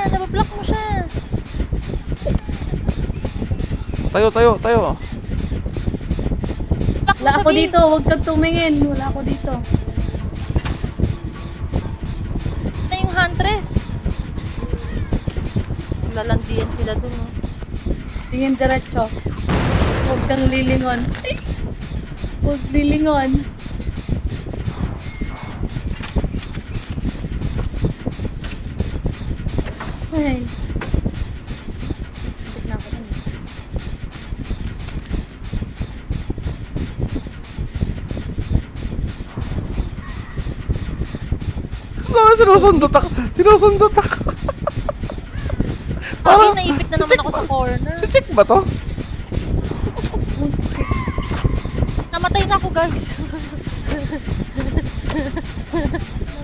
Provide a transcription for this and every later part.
Nabablock mo siya. Tayo. Block mo Wala siya, ako B. dito, huwag kang tumingin. Wala ako dito. Na yung Huntress. Lalandian sila dun, oh. Tingin diretso. Huwag kang lilingon. Huwag lilingon. Ay. Tignan ko dun. Sinusundot ako. Parang naipit na naman ako sa corner. Si Chick ba to? Oh, shit. Namatay na ako, guys.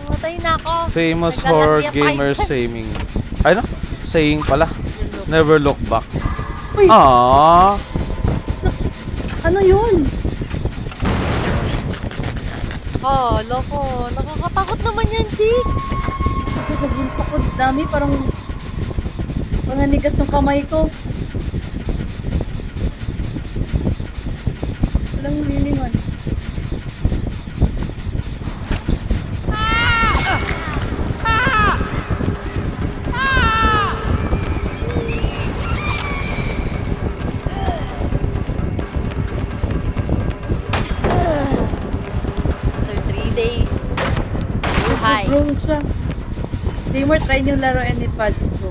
Namatay na ako. Famous Naglalandi horror ang gamer fight. saying. Ay no? Saying pala. Never look back. Uy, Aww. ano yun? Oh, loko. Nakakatakot naman yan, Chick. Nagbunta ko. Dami, parang nanigas ng kamay ko. Walang lilingon. After 3 days. Hi. Bro siya. Seymour, try niyo laruan ni Pads bro.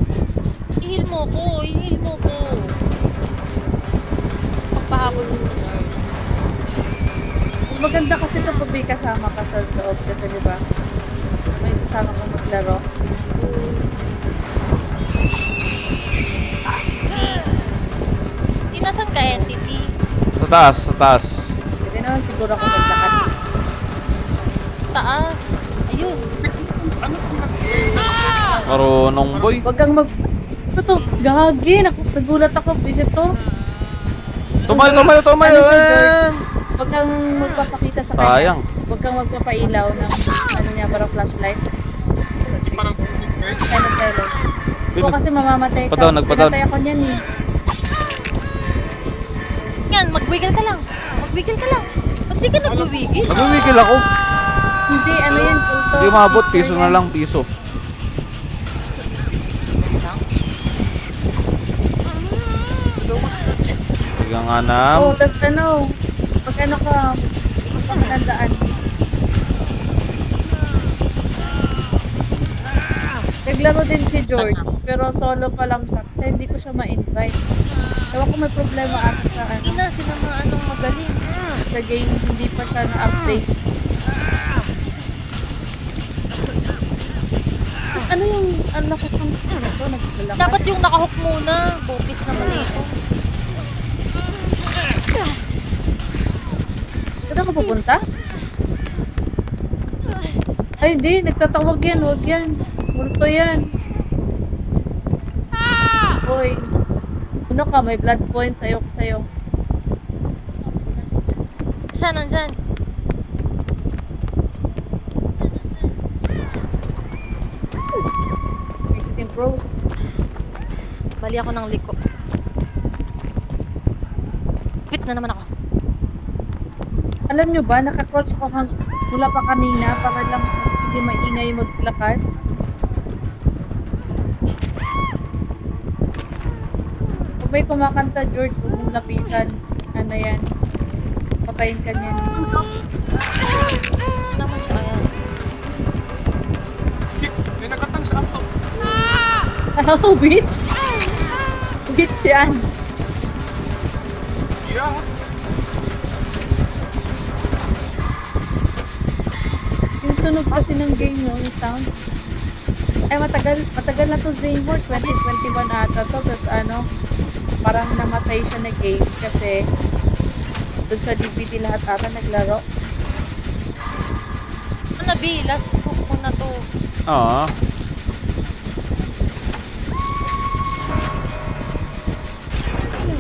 I-heal mo ko. I-heal mo ko. Pagpahabol mo sa nurse. Mas maganda kasi ito pag may kasama ka sa loob kasi diba? May kasama kang maglaro. Nasan ka, entity? Sa taas. Hindi naman siguro ako maglakad. Taas. Ayun. Marunong boy. Huwag kang Ito to, gagi. Nagulat ako. Visit to. Tumayo. Huwag kang magpapakita sa kanya. Sayang. Huwag kang magpapailaw ng ano niya, parang flashlight. Silent. Ito kasi mamamatay ka. Padaw. Pinatay ako niyan eh. Yan, mag-wiggle ka lang. Ba't di ka nag-wiggle? Nagwigil ako. Hindi, ano yan, kulto. Hindi umabot. Piso na lang. Piso. Tigang Oo, anam. tas ano, pag ano ka, pagkakandaan. Naglaro din si George, pero solo pa lang siya kasi hindi ko siya ma-invite. Ewan ko may problema ata sa ano, Ina, sila mga anong magaling. sa game, hindi pa siya na-update. Ano yung, ano ko kung ito, naglalakad? Dapat yung nakahook muna. Bopis naman ito. Saan ako pupunta? Ay, hindi. Nagtatawag yan. Huwag yan. Multo yan. Uy. Ano ka? May blood points. Ayoko sa'yo. Siya, nandyan. Visiting pros. Bali ako ng liko. Pit na naman ako. Alam nyo ba, nakakrouch ako mula pa kanina para lang hindi maingay maglakad. Pag may kumakanta, George, huwag mong lapitan. Ano yan? Patayin ka niyan. Ano naman siya? Ayan. Chick, may nakatang sa ato. Oh, bitch! Bitch yan! Yeah. Yung tunog kasi ng game, no? Yung sound. Ay, matagal na to Seymour. 2021 ata to. Tapos ano, parang namatay siya na game kasi doon sa DVD lahat ata naglaro. Ano, B? Last scoop ko na to. Oo.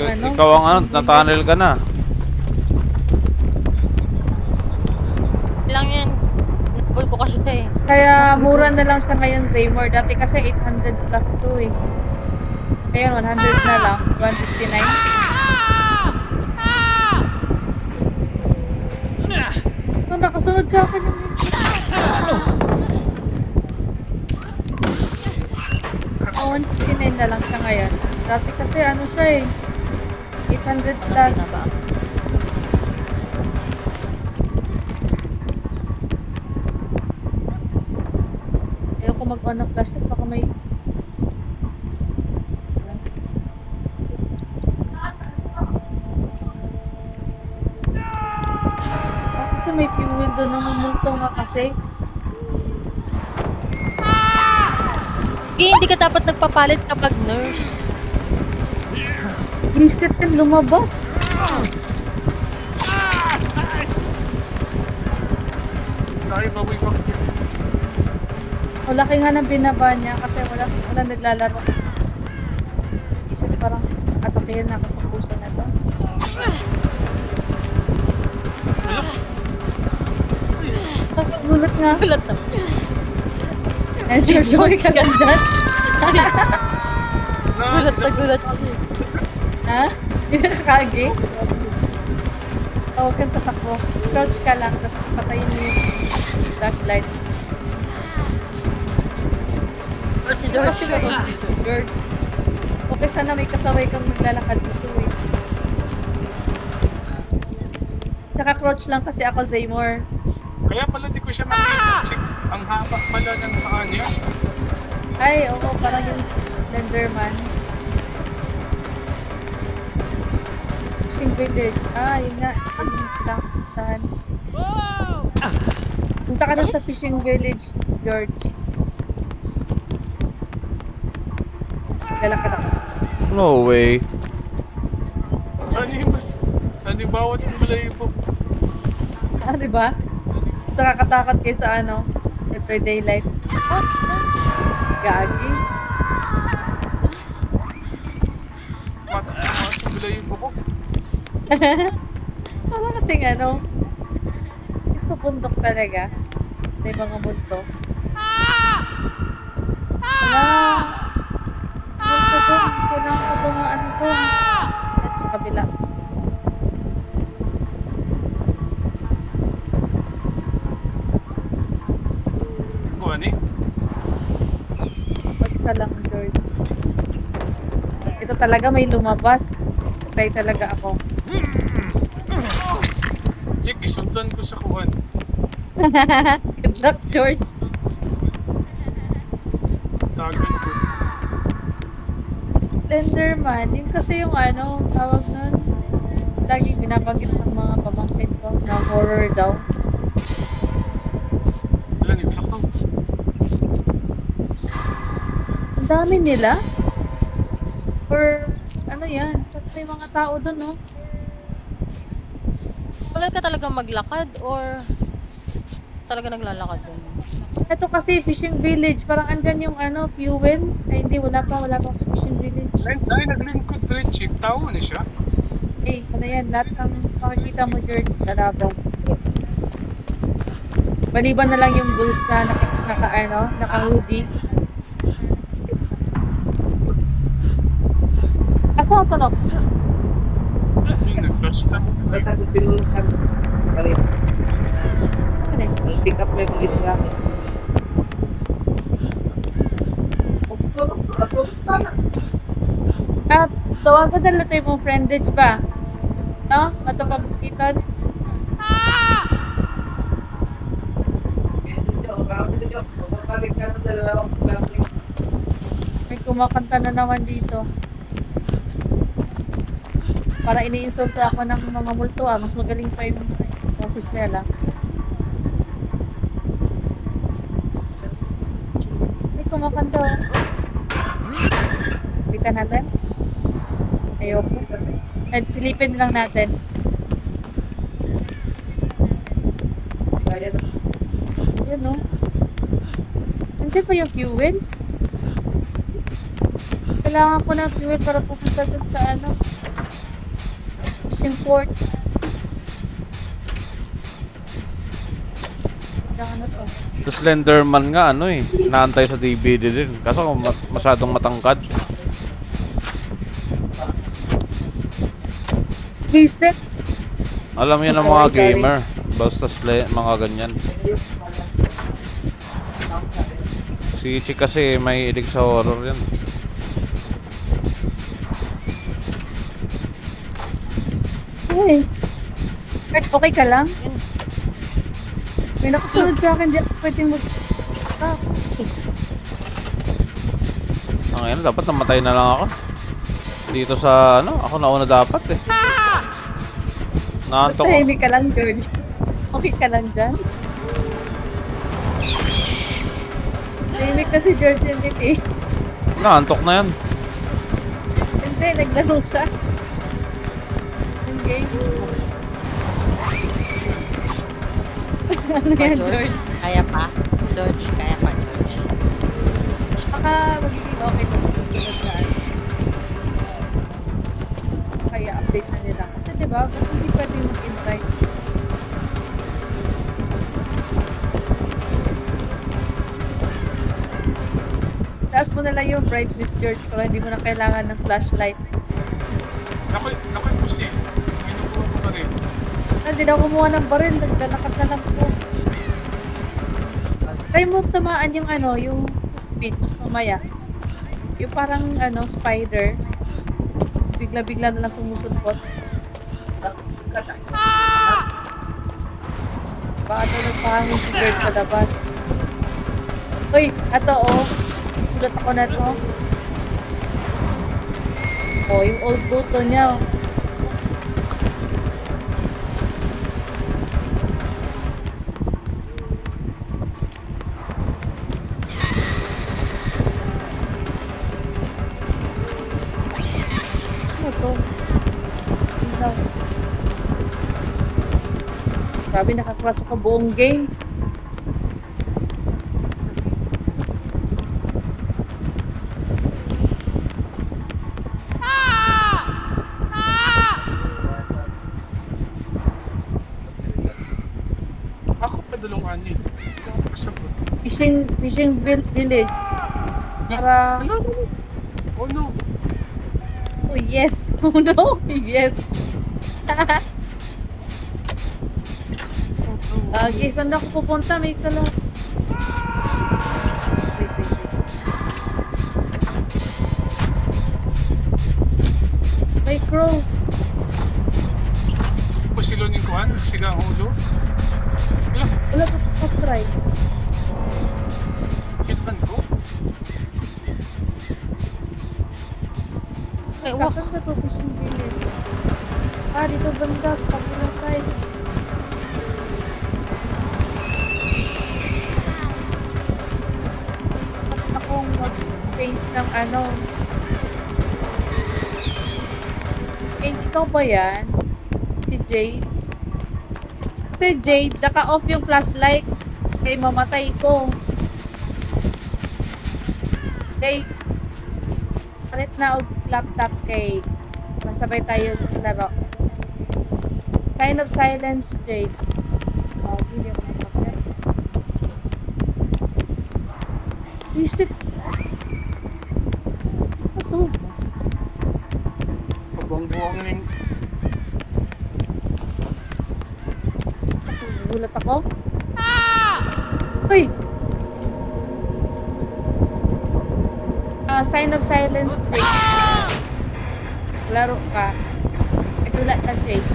Ano? Ikaw ang ano, natunnel ka na. Lang yan. Napul ko kasi ito eh. Kaya mura na lang siya ngayon, Zaymore. Dati kasi 800 plus to eh. Ngayon, 100 na lang. 159. So, nakasunod sa akin yung oh, 159 na lang siya ngayon. Dati kasi ano siya eh. 800 plus. Na ba? Ayoko mag-on ng flashlight. Baka may... Kasi may fuel doon. Namumulto nga kasi. Kaya hindi ka dapat nagpapalit kapag nurse. Reset din lumabas. Tayo bawi ko. Wala nga nang binaba niya kasi wala naglalaro. Isip parang atakihin na ako sa puso na to. Gulat nga. Gulat na. Enjoy ka lang dyan. Gulat na gulat siya. Ha? Hindi na nakakagi? Huwag kang tatakbo. Crouch ka lang, tapos patayin mo yung flashlight. Si George. George. Okay, sana may kasaway kang maglalakad dito eh. Naka-crouch lang kasi ako, Zaymore. Kaya pala di ko siya makita. Chick, ang haba pala ng paa niya. Ay, oo, parang yung Slenderman. Fishing Village. Ah, yun nga. Puntahan. Punta ka dun sa Fishing Village, George. Lalakad ako. No way. Ano yung mas... Ano yung bawat yung balayibo? Ah, di ba? Mas nakakatakot kayo sa ano, Dead by Daylight. What? Gagi. Mataas yung balayibo ko. Parang kasing ano, sa bundok talaga. May mga multo. Wala. Multo doon. Kailangan ko dumaan doon. At sa kabila. Kung ano eh? Wag ka lang, George. Ito talaga may lumabas. Patay talaga ako. Chick, isundan ko sa kuwan. Good luck, George. Tagan ko. Slenderman, yun kasi yung ano, tawag nun. Laging binabanggit ng mga pamangkin ko na horror daw. Wala, niblakaw. Ang dami nila. Or, ano yan? Ba't may mga tao dun, no? Wala ka talagang maglakad or talaga naglalakad din? Ito kasi fishing village. Parang andyan yung ano, fuel. Ay, hindi. Wala pa ako sa fishing village. Dahil naglingkod rin, Chick. Tao na siya. Eh, ano yan? Lahat ng makikita mo, George, lalaban. Maliban na lang yung ghost na naka-hoodie. Asa ako tanong? Yung nag-flash na. Basta kung pinulungan kami, Ano eh? pick up may bilis namin. Ah, tawagan na lang tayo mong friendage ba? No? Ato pagkitan? May kumakanta na naman dito. Para iniinsulto ako ng mga multo ah. Mas magaling pa yung boses nila. May kumakanta oh. Kita natin? Ayoko. At silipin lang natin. Yun oh. Nandiyan pa yung fuel? Kailangan ko ng fuel para pupunta dun sa ano. Fishing port. Tsaka ano to. The Slenderman nga ano eh, naantay sa DVD din. Kaso masyadong matangkad. Reset. Alam yan ng mga gamer. Basta mga ganyan. Si Ichi kasi may ilig sa horror yan. Hey. Kurt, okay ka lang? May nakasunod sa akin dyan. Pwede mo... Ah, Ang ngayon, dapat namatay na lang ako. Dito sa ano, ako nauna dapat eh. Naantok ko. tahimik ka lang, George. Okay ka lang dyan? Tahimik na si George yan din eh. Naantok na yan. Hindi, naglaro siya. Ang game. Ano yan, George? Kaya pa? George, kaya pa, George. Baka magiging okay pa sa susunod na ano. Kaya update na nila. Kasi diba, ba't hindi pwede mag-invite? Taas mo na lang yung brightness, George, para hindi mo na kailangan ng flashlight. Nakoy boss eh. Kinukuha ko pa rin. Hindi na ako kumuha ng baril, naglalakad na lang po. Try mo tamaan yung ano, yung pitch mamaya. Yung parang ano, spider. Bigla-bigla na lang sumusulpot. Baka daw nagpahangin si George sa labas. Uy, ato oh. Sulat ako na to. Oh, yung old photo niya. Oh. Ano to? Ilaw. Grabe, nakakratso ka buong game. Ako padulungan niya. Ako kasabot. Fishing village. Para... Ano? Oh no. Oh yes! Oh no! Yes! Okay, saan ako pupunta? May tala. Wait. May crows. Posilonin ko han. Sigang ulo. Wala. Wala pa sa try. Hitman ko. Ay, wak. Saan na to fishing village? Ah, dito banda. Sa kabilang side. Akong mag-paint ng ano. Eh, ikaw ba yan? Si Jade? Kasi Jade, naka-off yung flashlight. Kaya mamatay ko. Jade, palit na og laptop kay masabay tayo laro. Kind of silence, Jade. Oh, video ko na okay. Visit. Sa to? Pabongbuang na yung... Gulat ako. Uy! Sign of silence, Jade. Laro ka. Nagulat na, Jade.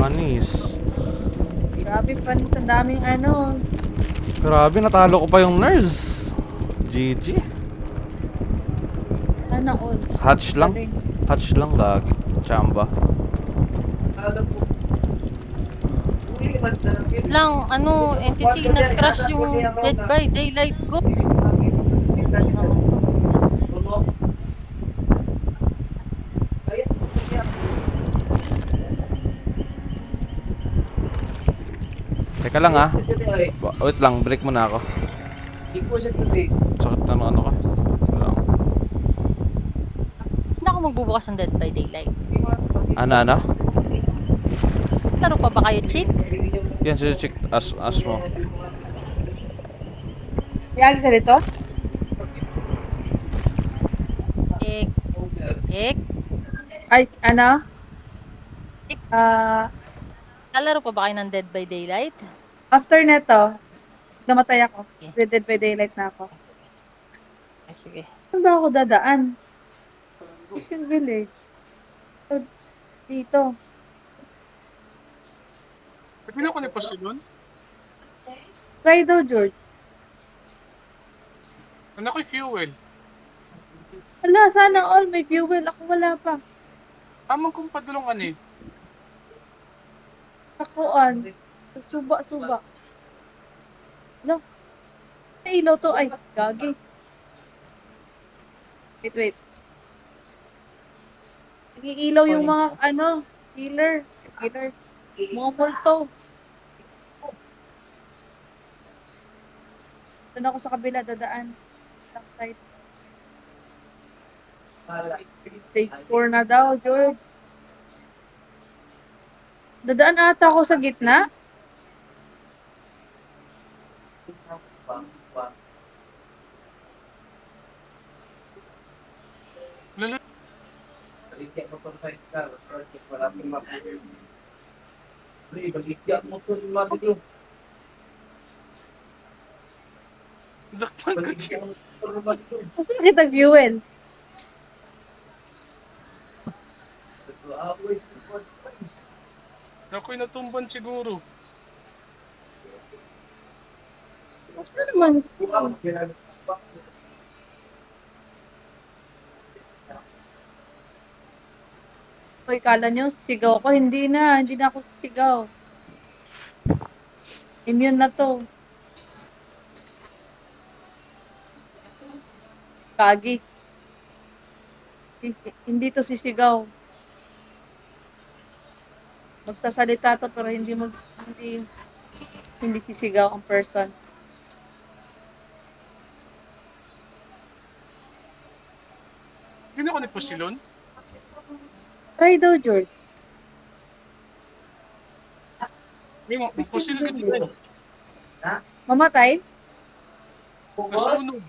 Panis. Grabe, panis ang daming ano. Grabe, natalo ko pa yung nurse. GG. Ano all? Hatch lang. Hatch lang, gagi. Chamba. Alam ko. Uli man na. Wait lang, ano, entity, nag-crash yung Dead by Daylight ko. Ano naman to? Tulo. Ayun. Teka lang ah. Sa dito ay. Wait lang, break muna ako. Di ko siya tuloy. Sakit na ano ka. Wait lang. Hindi ako magbubukas ng Dead by Daylight. Ano? Laro pa ba kayo, Chief? Hindi niyo Yan, check as mo. Yan siya dito? Ik, ik, Ay, ano? ik. Ah, Lalaro pa ba kayo ng Dead by Daylight? after neto, namatay ako. Okay. Dead by Daylight na ako. Ay, sige. Saan ba ako dadaan? Mission Village. So, dito. Pwede ako ni Posilon? Try daw, George. Ano ko'y fuel? Wala, sana all may fuel. Ako wala pa. Tamang kong padulong ani. Akuan. Suba. No. Ilaw to. Ay, gagi. Wait. Nag-iilaw yung mga, healer. Mga multo. Doon ako sa kabila, dadaan. Left side. Stage 4 na daw, George. Dadaan ata ako sa gitna. Lalo, Baligyan mo pang 5 star. Project, wala pong makuha. Pre, baligyan mo to yung mga dito. dakpan ko siya. Baligyan mo to yung mga dito. Kasi nakita fuel. Ako'y natumban siguro. Saan naman? Hoy, kala nyo, sisigaw ako. Hindi na ako sisigaw. Immune na to. Kagi. Hindi to sisigaw. Magsasalita to pero hindi sisigaw ang person. Pwede ako ni Posilon? Try daw, George. Yung Posilon ka din. Mamatay? Nasunog.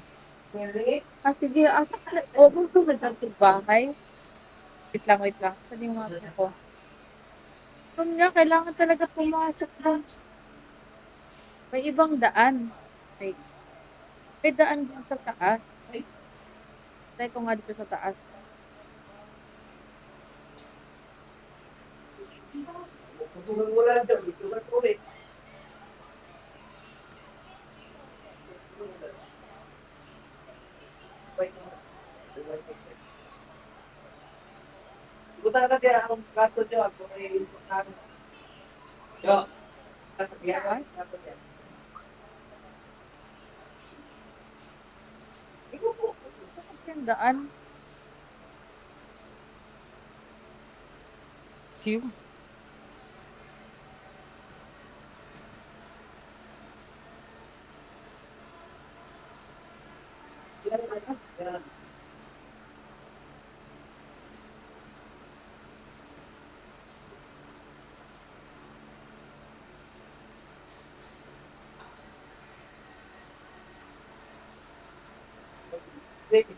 Sige. Asa ka na? O, magtugad ng bahay. Wait lang. Saan yung mga ko? Doon nga, kailangan talaga pumasok doon. May ibang daan. May daan din sa taas. Try ko nga dito sa taas. Wala dyan. Ito na to eh. Buta na kaya akong kato dyan. Ako may kato. Yo. Kato dyan. Yung daan. Q.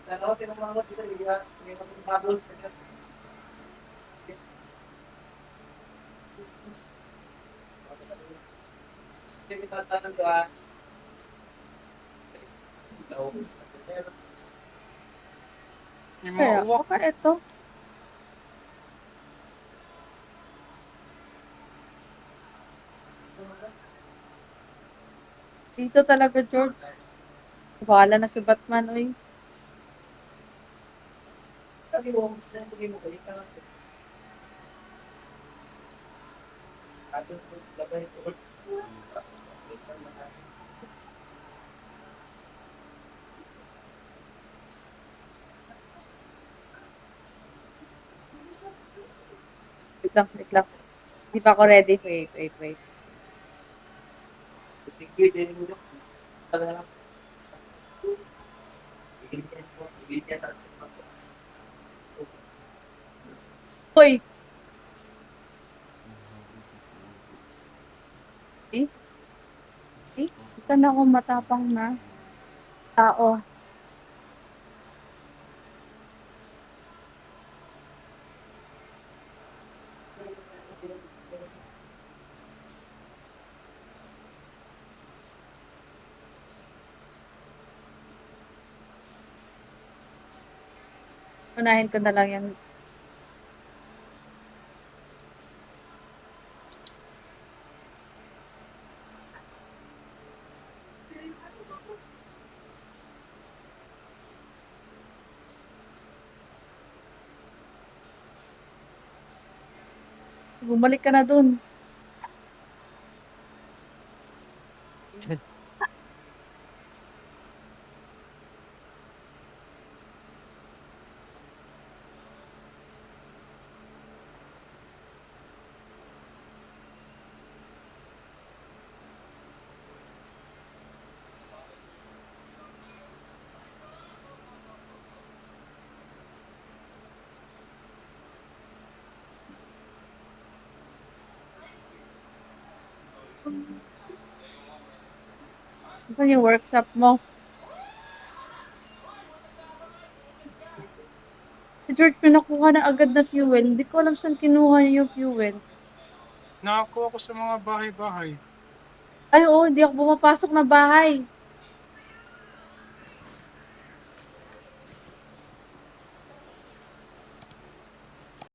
Dalawa tinamawag kita. May mga bubbles. Hindi tatanong ko Yung Kaya, mga uwak. baka ito. Dito talaga, George. Bahala na si Batman, oy. Sabi mo, sabi mo, balik ka lang. Ato po, labay ito. Wait lang. Hindi pa ako ready. Wait. Sige, din mo yun. Talaga lang. Bigyan tayo. Hoy! Saan ako matapang na tao? Unahin ko na lang yung bumalik ka na dun. Saan yung workshop mo? Si George, may nakuha na agad na fuel. Hindi ko alam saan kinuha niya yung fuel. Nakakuha ko sa mga bahay-bahay. Ay, oo, hindi ako pumapasok na bahay.